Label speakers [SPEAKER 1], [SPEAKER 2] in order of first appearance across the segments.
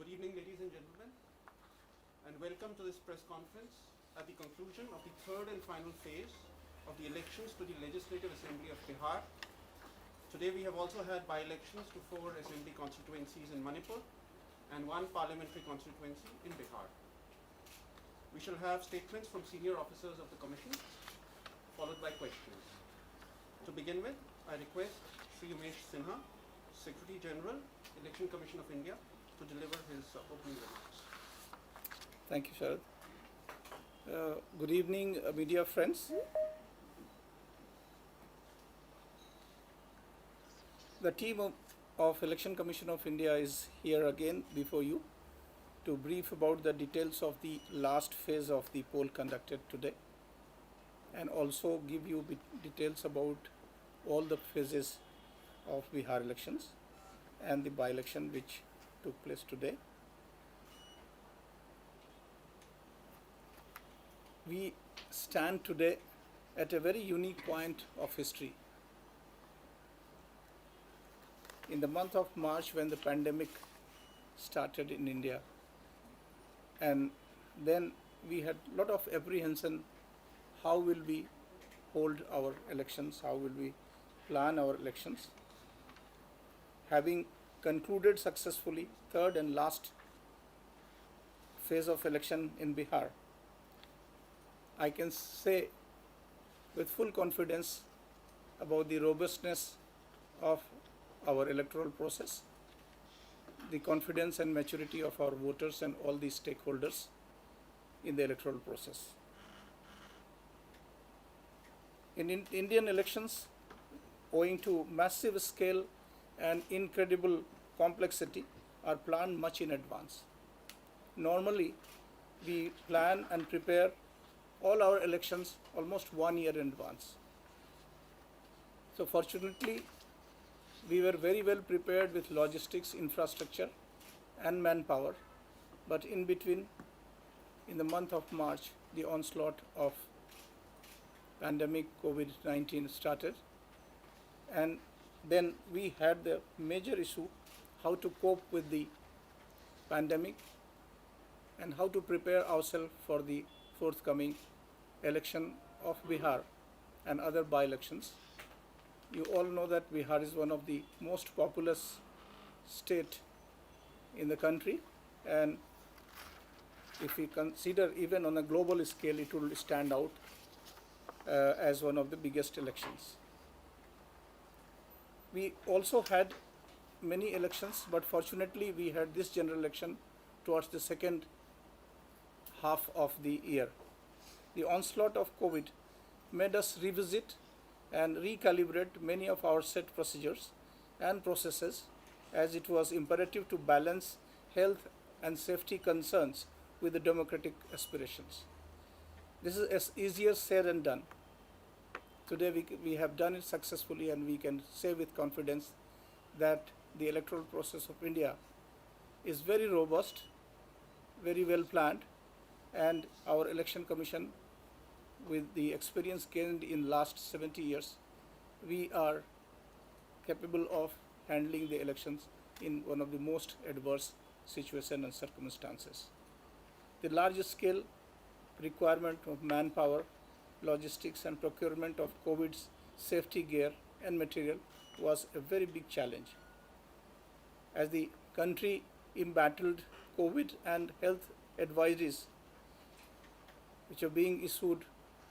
[SPEAKER 1] Good evening, ladies and gentlemen, and welcome to this press conference at the conclusion of the third and final phase of the elections to the Legislative Assembly of Bihar. Today we have also had by-elections to 4 assembly constituencies in Manipur and 1 parliamentary constituency in Bihar. We shall have statements from senior officers of the Commission, followed by questions. To begin with, I request Sri Umesh Sinha, Secretary General, Election Commission of India, to deliver his opening remarks.
[SPEAKER 2] Thank you, Sharad. Good evening, media friends. The team of Election Commission of India is here again before you to brief about the details of the last phase of the poll conducted today, and also give you details about all the phases of Bihar elections and the by-election which took place today. We stand today at a very unique point of history. In the month of March, when the pandemic started in India, and then we had a lot of apprehension, how will we hold our elections, how will we plan our elections. Having concluded successfully third and last phase of election in Bihar, I can say with full confidence about the robustness of our electoral process, the confidence and maturity of our voters and all the stakeholders in the electoral process. In Indian elections, owing to massive scale and incredible complexity, are planned much in advance. Normally, we plan and prepare all our elections almost 1 year in advance. So fortunately, we were very well prepared with logistics, infrastructure and manpower, but in between, in the month of March, the onslaught of pandemic COVID-19 started, and then we had the major issue how to cope with the pandemic and how to prepare ourselves for the forthcoming election of Bihar and other by-elections. You all know that Bihar is one of the most populous state in the country, and if we consider even on a global scale, it will stand out as one of the biggest elections. We also had many elections, but fortunately we had this general election towards the second half of the year. The onslaught of COVID made us revisit and recalibrate many of our set procedures and processes, as it was imperative to balance health and safety concerns with the democratic aspirations. This is as easier said and done. Today we have done it successfully, and we can say with confidence that the electoral process of India is very robust, very well planned, and our election commission, with the experience gained in last 70 years, we are capable of handling the elections in one of the most adverse situations and circumstances. The large scale requirement of manpower, logistics and procurement of COVID's safety gear and material was a very big challenge. As the country embattled COVID and health advisories which are being issued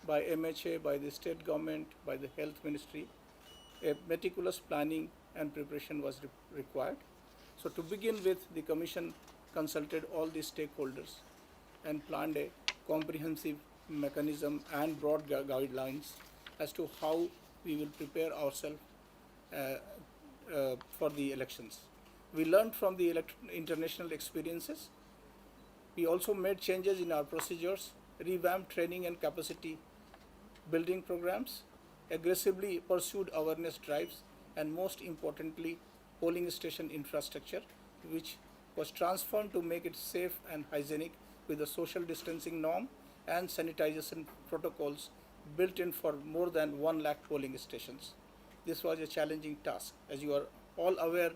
[SPEAKER 2] by MHA, by the state government, by the health ministry, a meticulous planning and preparation was required. So to begin with, the commission consulted all the stakeholders and planned a comprehensive mechanism and broad guidelines as to how we will prepare ourselves for the elections. We learned from the international experiences. We also made changes in our procedures, revamped training and capacity building programs, aggressively pursued awareness drives, and most importantly, polling station infrastructure, which was transformed to make it safe and hygienic with a social distancing norm and sanitization protocols built in for more than 1 lakh polling stations. This was a challenging task, as you are all aware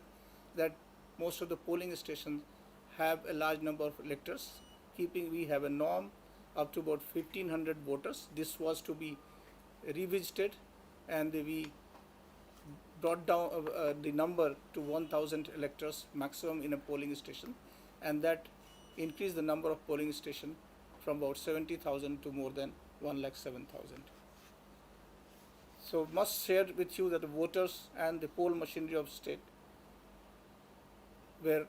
[SPEAKER 2] that most of the polling stations have a large number of electors. We have a norm up to about 1,500 voters. This was to be revisited, and we brought down the number to 1,000 electors maximum in a polling station, and that increased the number of polling stations from about 70,000 to more than 1,07,000. So must share with you that the voters and the poll machinery of state, where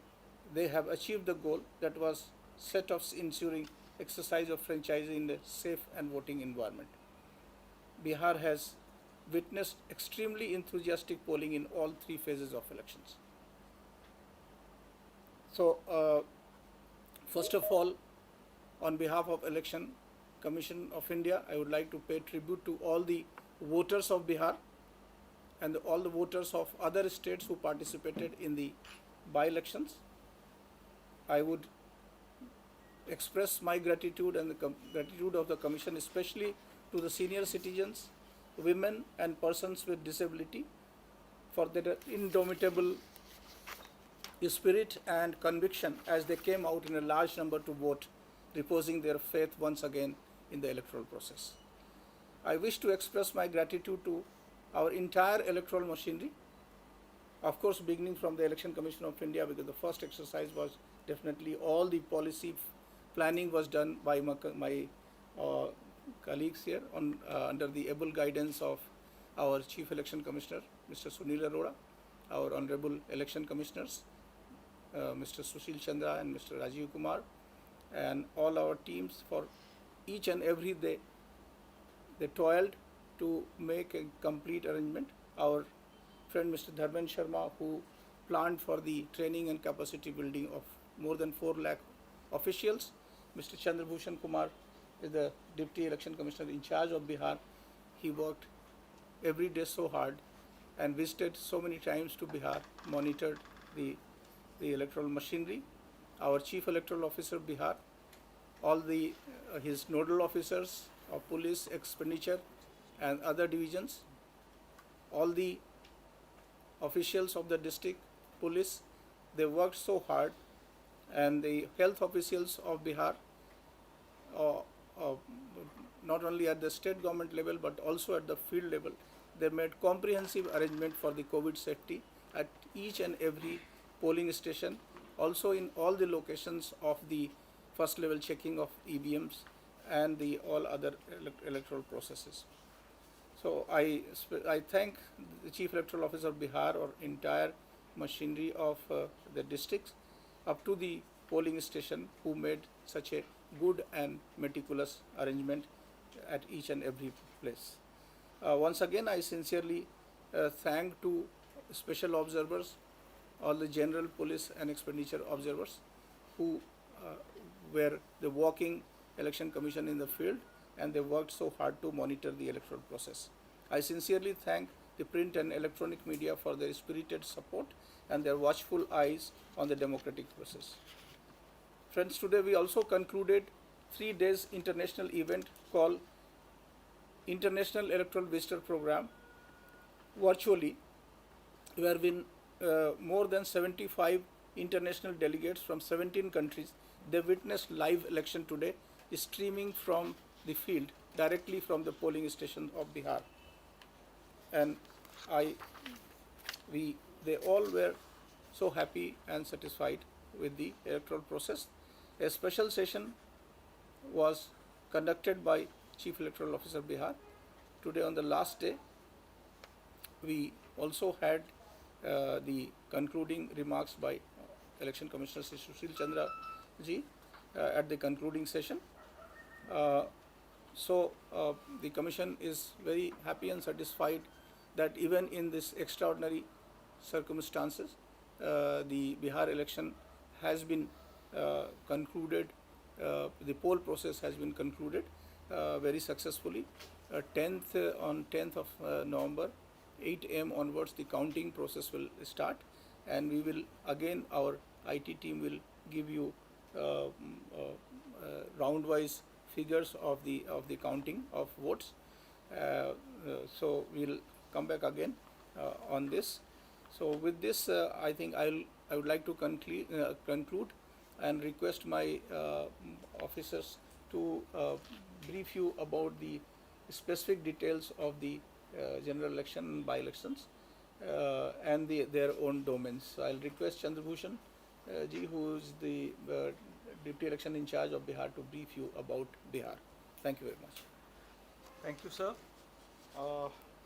[SPEAKER 2] they have achieved the goal that was set of ensuring exercise of franchise in a safe and voting environment. Bihar has witnessed extremely enthusiastic polling in all three phases of elections. So, first of all, on behalf of Election Commission of India, I would like to pay tribute to all the voters of Bihar and all the voters of other states who participated in the by-elections. I would express my gratitude and the gratitude of the Commission, especially to the senior citizens, women and persons with disability, for their indomitable spirit and conviction as they came out in a large number to vote, reposing their faith once again in the electoral process. I wish to express my gratitude to our entire electoral machinery, of course beginning from the Election Commission of India, because the first exercise was definitely all the policy planning was done by my colleagues here under the able guidance of our Chief Election Commissioner, Mr. Sunil Arora, our Honorable Election Commissioners, Mr. Sushil Chandra and Mr. Rajiv Kumar, and all our teams. For each and every day they toiled to make a complete arrangement. Our friend Mr. Dharmen Sharma, who planned for the training and capacity building of more than 4 lakh officials. Mr. Chandrabhushan Kumar is the Deputy Election Commissioner in charge of Bihar. He worked every day so hard and visited so many times to Bihar, monitored the electoral machinery. Our Chief Electoral Officer Bihar, all his nodal officers of police, expenditure and other divisions, all the officials of the district police, they worked so hard, and the health officials of Bihar, not only at the state government level but also at the field level, they made comprehensive arrangement for the COVID safety at each and every polling station, also in all the locations of the first level checking of EVMs and the all other electoral processes. So I thank the Chief Electoral Officer of Bihar or entire machinery of the districts up to the polling station, who made such a good and meticulous arrangement at each and every place. Once again, I sincerely thank to special observers, all the general police and expenditure observers who were the walking election commission in the field, and they worked so hard to monitor the electoral process. I sincerely thank the print and electronic media for their spirited support and their watchful eyes on the democratic process. Friends, today we also concluded 3 days international event called International Electoral Visitor Program virtually, where more than 75 international delegates from 17 countries, they witnessed live election today, streaming from the field, directly from the polling station of Bihar. And they all were so happy and satisfied with the electoral process. A special session was conducted by Chief Electoral Officer Bihar. Today, on the last day, we also had the concluding remarks by Election Commissioner Sushil Chandra ji at the concluding session. So the Commission is very happy and satisfied that even in this extraordinary circumstances, the Bihar election has been concluded, the poll process has been concluded very successfully. On 10th of November, 8 a.m. onwards, the counting process will start, and we will again, our IT team will give you round-wise figures of the counting of votes. So we'll come back again on this. So with this, I think I would like to conclude and request my officers to brief you about the specific details of the general election and by-elections and their own domains. So I'll request Chandrabhushan ji, who is the Deputy Election in charge of Bihar, to brief you about Bihar. Thank you very much.
[SPEAKER 3] Thank you, sir.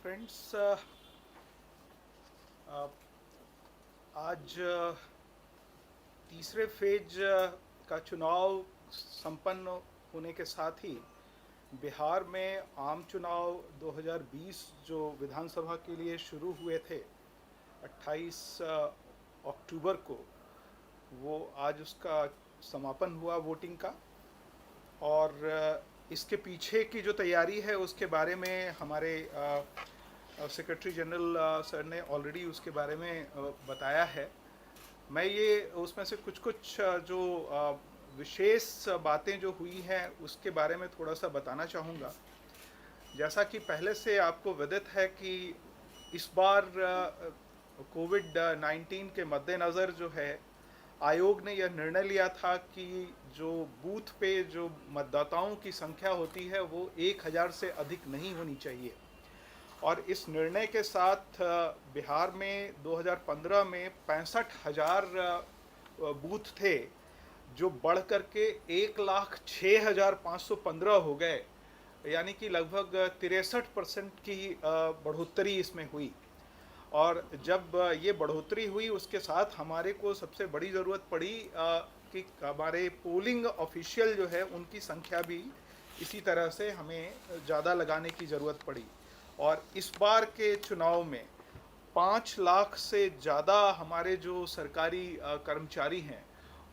[SPEAKER 3] Friends, आज तीसरे phase का चुनाव संपन्न होने के साथ ही बिहार में आम चुनाव 2020 जो विधानसभा के लिए शुरू हुए थे 28 अक्टूबर को, वो आज उसका समापन हुआ वोटिंग का। और इसके पीछे की जो तैयारी है उसके बारे में हमारे सेक्रेटरी जनरल सर ने ऑलरेडी उसके बारे में बताया है। मैं ये उसमें से कुछ जो विशेष बातें जो हुई हैं उसके बारे में थोड़ा सा बताना चाहूँगा। जैसा कि पहले से आपको विदित है कि इस बार कोविड-19 के मद्देनज़र जो है आयोग ने यह निर्णय लिया था कि जो बूथ पे जो मतदाताओं की संख्या होती है वो 1000 से अधिक नहीं होनी चाहिए। और इस निर्णय के साथ बिहार में 2015 में 65,000 बूथ थे जो बढ़ करके 1,06,515 हो गए, यानी कि लगभग 63% की बढ़ोतरी इसमें हुई। और जब ये बढ़ोतरी हुई उसके साथ हमारे को सबसे बड़ी ज़रूरत पड़ी कि हमारे पोलिंग ऑफिशियल जो है उनकी संख्या भी इसी तरह से हमें ज़्यादा लगाने की ज़रूरत पड़ी। और इस बार के चुनाव में 5 लाख से ज़्यादा हमारे जो सरकारी कर्मचारी हैं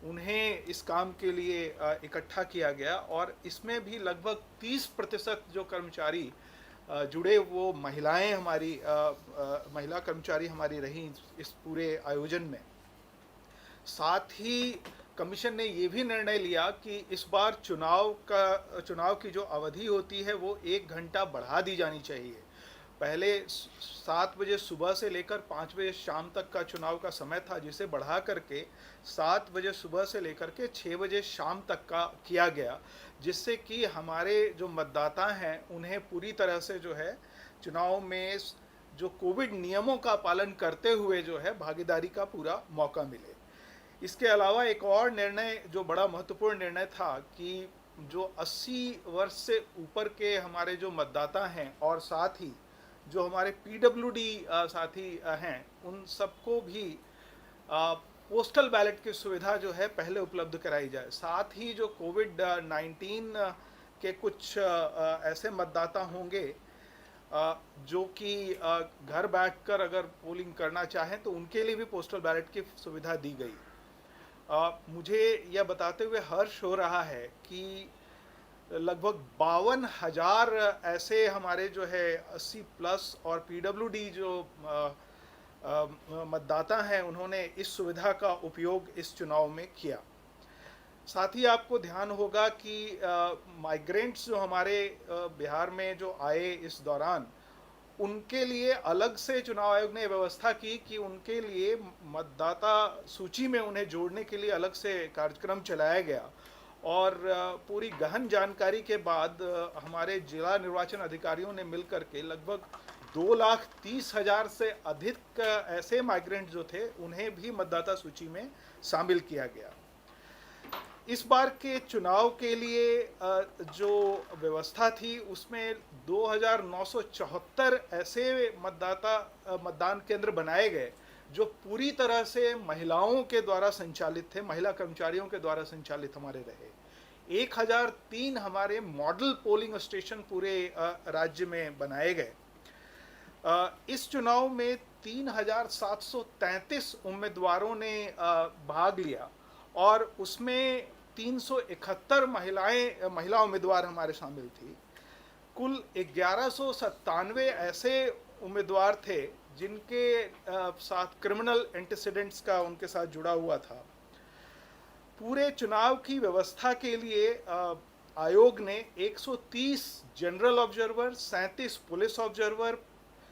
[SPEAKER 3] उन्हें इस काम के लिए इकट्ठा किया गया। और इसमें भी लगभग 30% जो कर्मचारी जुड़े वो महिलाएं हमारी महिला कर्मचारी हमारी रहीं इस पूरे आयोजन में। साथ ही कमीशन ने ये भी निर्णय लिया कि इस बार चुनाव की जो अवधि होती है वो 1 घंटा बढ़ा दी जानी चाहिए। पहले 7 बजे सुबह से लेकर 5 बजे शाम तक का चुनाव का समय था, जिसे बढ़ा करके 7 बजे सुबह से लेकर के 6 बजे शाम तक का किया गया, जिससे कि हमारे जो मतदाता हैं उन्हें पूरी तरह से जो है चुनाव में जो कोविड नियमों का पालन करते हुए जो है भागीदारी का पूरा मौका मिले। इसके अलावा एक और निर्णय जो बड़ा महत्वपूर्ण निर्णय था कि जो 80 वर्ष से ऊपर के हमारे जो मतदाता हैं और साथ ही जो हमारे पीडब्ल्यूडी साथी हैं उन सबको भी पोस्टल बैलेट की सुविधा जो है पहले उपलब्ध कराई जाए। साथ ही जो कोविड-19 के कुछ ऐसे मतदाता होंगे जो कि घर बैठकर अगर पोलिंग करना चाहें तो उनके लिए भी पोस्टल बैलेट की सुविधा दी गई। मुझे यह बताते हुए हर्ष हो रहा है कि लगभग 52,000 ऐसे हमारे जो है 80 प्लस और पीडब्ल्यूडी जो मतदाता हैं उन्होंने इस सुविधा का उपयोग इस चुनाव में किया। साथ ही आपको ध्यान होगा कि माइग्रेंट्स जो हमारे बिहार में जो आए इस दौरान, उनके लिए अलग से चुनाव आयोग ने व्यवस्था की कि उनके लिए मतदाता सूची में उन्हें जोड़ने के लिए अलग से कार्यक्रम चलाया गया। और पूरी गहन जानकारी के बाद हमारे जिला निर्वाचन अधिकारियों ने मिलकर के लगभग 2,30,000 से अधिक ऐसे माइग्रेंट जो थे उन्हें भी मतदाता सूची में शामिल किया गया। इस बार के चुनाव के लिए जो व्यवस्था थी उसमें 2,974 ऐसे मतदान केंद्र बनाए गए जो पूरी तरह से महिलाओं के द्वारा संचालित थे, महिला कर्मचारियों के द्वारा संचालित हमारे रहे। 1,003 हमारे मॉडल पोलिंग स्टेशन पूरे राज्य में बनाए गए। इस चुनाव में 3,733 उम्मीदवारों ने भाग लिया और उसमें 371 महिला उम्मीदवार हमारे शामिल थी। कुल 1197 ऐसे उम्मीदवार थे जिनके साथ क्रिमिनल एंटीसीडेंट्स का उनके साथ जुड़ा हुआ था। पूरे चुनाव की व्यवस्था के लिए आयोग ने 130 general observer, 37 police observer,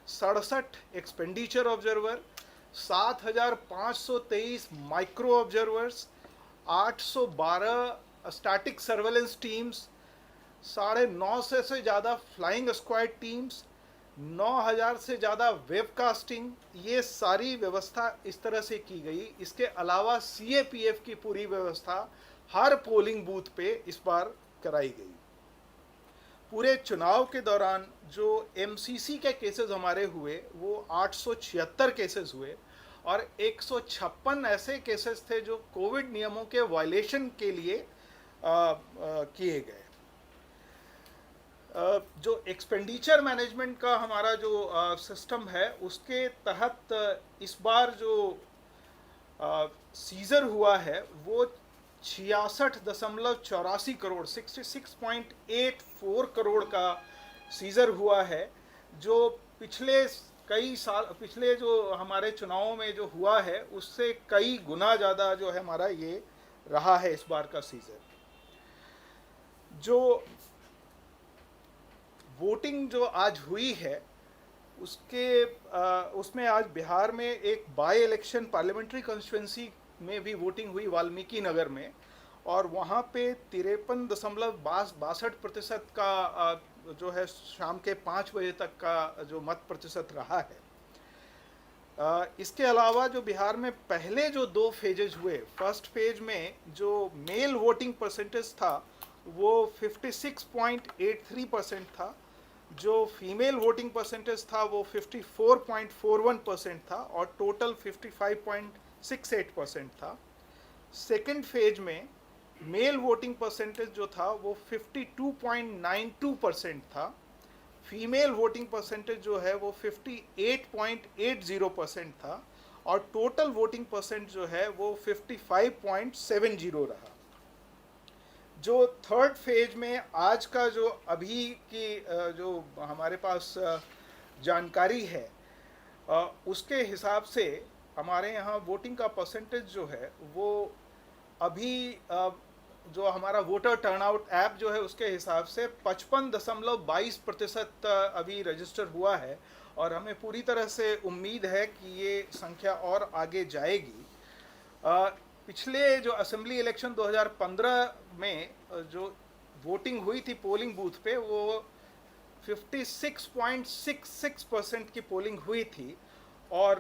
[SPEAKER 3] 67 expenditure observer, 7,523 micro observers, 812 static surveillance teams, 950 से ज़्यादा फ्लाइंग स्क्वाड टीम्स, 9000 से ज़्यादा वेबकास्टिंग, ये सारी व्यवस्था इस तरह से की गई। इसके अलावा CAPF की पूरी व्यवस्था हर पोलिंग बूथ पे इस बार कराई गई। पूरे चुनाव के दौरान जो MCC के केसेस हमारे हुए वो 876 केसेस हुए और 156 ऐसे केसेस थे जो कोविड नियमों के वायलेशन के लिए किए गए। जो एक्सपेंडिचर मैनेजमेंट का हमारा जो सिस्टम है उसके तहत इस बार जो सीजर हुआ है वो 66.84 करोड़ 66.84 करोड़ का सीजर हुआ है, जो पिछले जो हमारे चुनावों में जो हुआ है उससे कई गुना ज़्यादा जो है हमारा ये रहा है इस बार का सीजर। जो वोटिंग जो आज हुई है उसमें आज बिहार में एक बाई इलेक्शन पार्लियामेंट्री कॉन्स्टिट्यूंसी में भी वोटिंग हुई वाल्मीकि नगर में, और वहाँ पे 53.62% का जो है शाम के 5 बजे तक का जो मत प्रतिशत रहा है। इसके अलावा जो बिहार में पहले जो 2 फेजेज हुए, फर्स्ट फेज में जो मेल वोटिंग परसेंटेज था वो 56.83% था, जो फीमेल वोटिंग परसेंटेज था वो 54.41% था और टोटल 55.68% था। सेकेंड फेज में मेल वोटिंग परसेंटेज जो था वो 52.92% था, फीमेल वोटिंग परसेंटेज जो है वो 58.80% था और टोटल वोटिंग परसेंट जो है वो 55.70 रहा। जो थर्ड फेज में आज का जो अभी की जो हमारे पास जानकारी है उसके हिसाब से हमारे यहाँ वोटिंग का परसेंटेज जो है वो अभी जो हमारा वोटर टर्नआउट ऐप जो है उसके हिसाब से 55.22% अभी रजिस्टर हुआ है और हमें पूरी तरह से उम्मीद है कि ये संख्या और आगे जाएगी। पिछले जो असेंबली इलेक्शन 2015 में जो वोटिंग हुई थी पोलिंग बूथ पे वो 56.66% की पोलिंग हुई थी और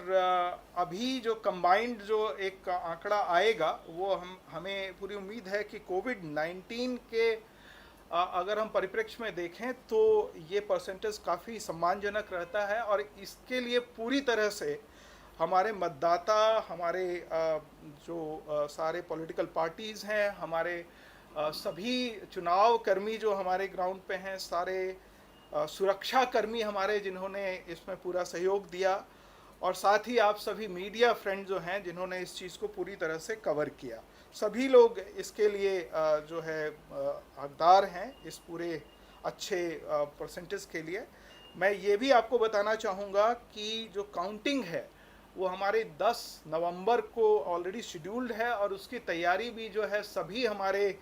[SPEAKER 3] अभी जो कंबाइंड जो एक आंकड़ा आएगा वो हमें पूरी उम्मीद है कि कोविड-19 के अगर हम परिप्रेक्ष्य में देखें तो ये परसेंटेज काफ़ी सम्मानजनक रहता है और इसके लिए पूरी तरह से हमारे मतदाता, हमारे जो सारे पॉलिटिकल पार्टीज़ हैं, हमारे सभी चुनाव कर्मी जो हमारे ग्राउंड पे हैं, सारे सुरक्षा कर्मी हमारे जिन्होंने इसमें पूरा सहयोग दिया और साथ ही आप सभी मीडिया फ्रेंड जो हैं जिन्होंने इस चीज़ को पूरी तरह से कवर किया, सभी लोग इसके लिए जो है हकदार हैं इस पूरे अच्छे परसेंटेज के लिए। मैं ये भी आपको बताना चाहूँगा कि जो काउंटिंग है वो हमारे 10 नवंबर को ऑलरेडी शेड्यूल्ड है और उसकी तैयारी भी जो है सभी हमारे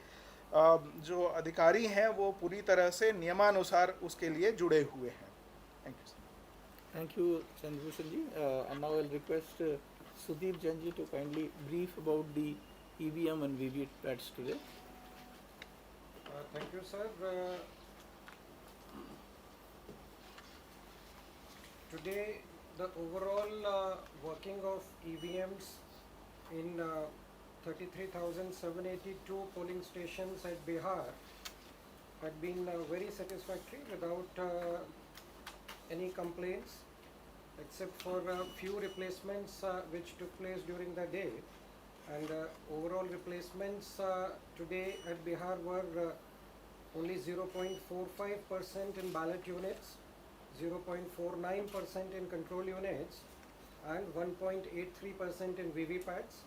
[SPEAKER 3] जो अधिकारी हैं वो पूरी तरह से नियमानुसार उसके लिए जुड़े हुए हैं। Thank you.
[SPEAKER 2] Thank you, Chandrabhushan ji. And now I'll request Sudhir Jain ji to kindly brief about the EVM and VVPATs today.
[SPEAKER 4] Thank you, sir. Today, the overall working of EVMs in 33,782 polling stations at Bihar had been very satisfactory without any complaints, except for a few replacements which took place during the day. And overall replacements today at Bihar were only 0.45% in ballot units, 0.49% in control units, and 1.83% in VVPATs.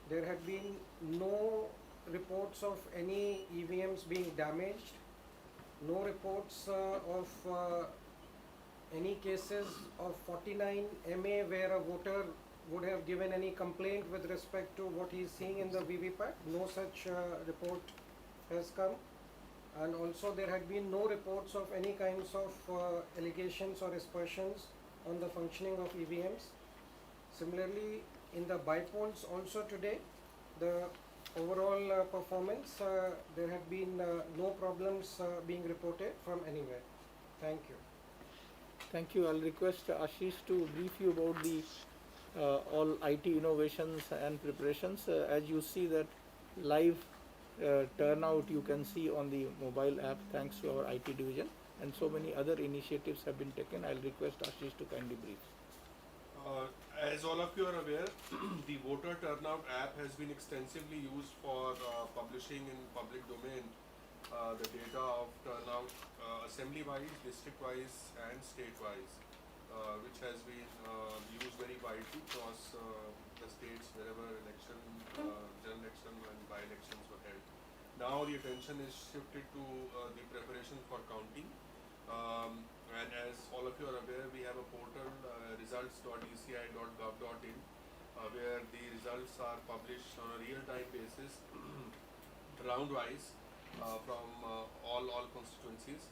[SPEAKER 4] There had been no reports of any EVMs being damaged, no reports of any cases of 49 MA where a voter would have given any complaint with respect to what he is seeing in the VVPAT. No such report has come, and also there had been no reports of any kinds of allegations or aspersions on the functioning of EVMs. Similarly, in the bypolls also today, the overall performance, there have been no problems being reported from anywhere. Thank you.
[SPEAKER 2] Thank you. I'll request Ashish to brief you about the all IT innovations and preparations. As you see that live turnout you can see on the mobile app thanks to our IT division, and so many other initiatives have been taken. I'll request Ashish to kindly brief.
[SPEAKER 5] As all of you are aware, the voter turnout app has been extensively used for publishing in public domain the data of turnout assembly-wise, district-wise and state-wise, which has been used very widely across the states wherever election, general election and by-elections were held. Now the attention is shifted to the preparation for counting. And as all of you are aware, we have a portal, results.eci.gov.in, where the results are published on a real-time basis, round-wise, from all constituencies.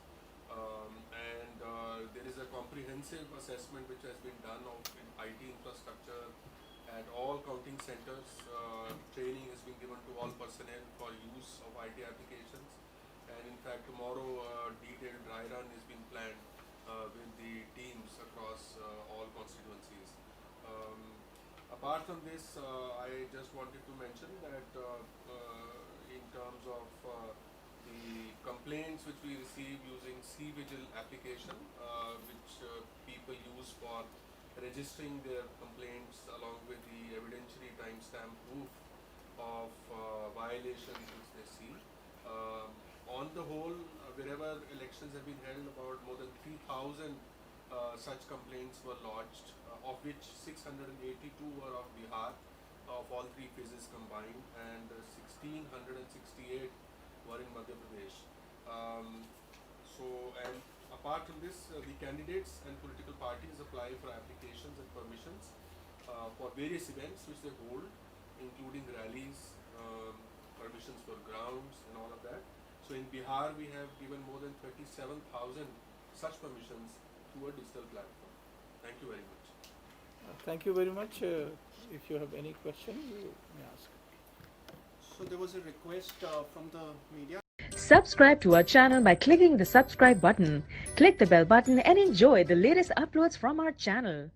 [SPEAKER 5] There is a comprehensive assessment which has been done of IT infrastructure at all counting centers. Training has been given to all personnel for use of IT applications. And in fact, tomorrow detailed dry run is being planned with the teams across all constituencies. Apart from this, I just wanted to mention that in terms of the complaints which we receive using C-Vigil application, which people use for registering their complaints along with the evidentiary timestamp proof of violations which they see. On the whole, wherever elections have been held, about more than 3,000 such complaints were lodged, of which 682 were of Bihar, of all three phases combined, and 1,668 were in Madhya Pradesh. And apart from this, the candidates and political parties apply for applications and permissions for various events which they hold, including rallies, permissions for grounds and all of that. So in Bihar, we have given more than 37,000 such permissions through a digital platform. Thank you very much.
[SPEAKER 2] Thank you very much. If you have any question, you may ask.
[SPEAKER 1] So there was a request from the media.
[SPEAKER 6] Subscribe to our channel by clicking the subscribe button. Click the bell button and enjoy the latest uploads from our channel.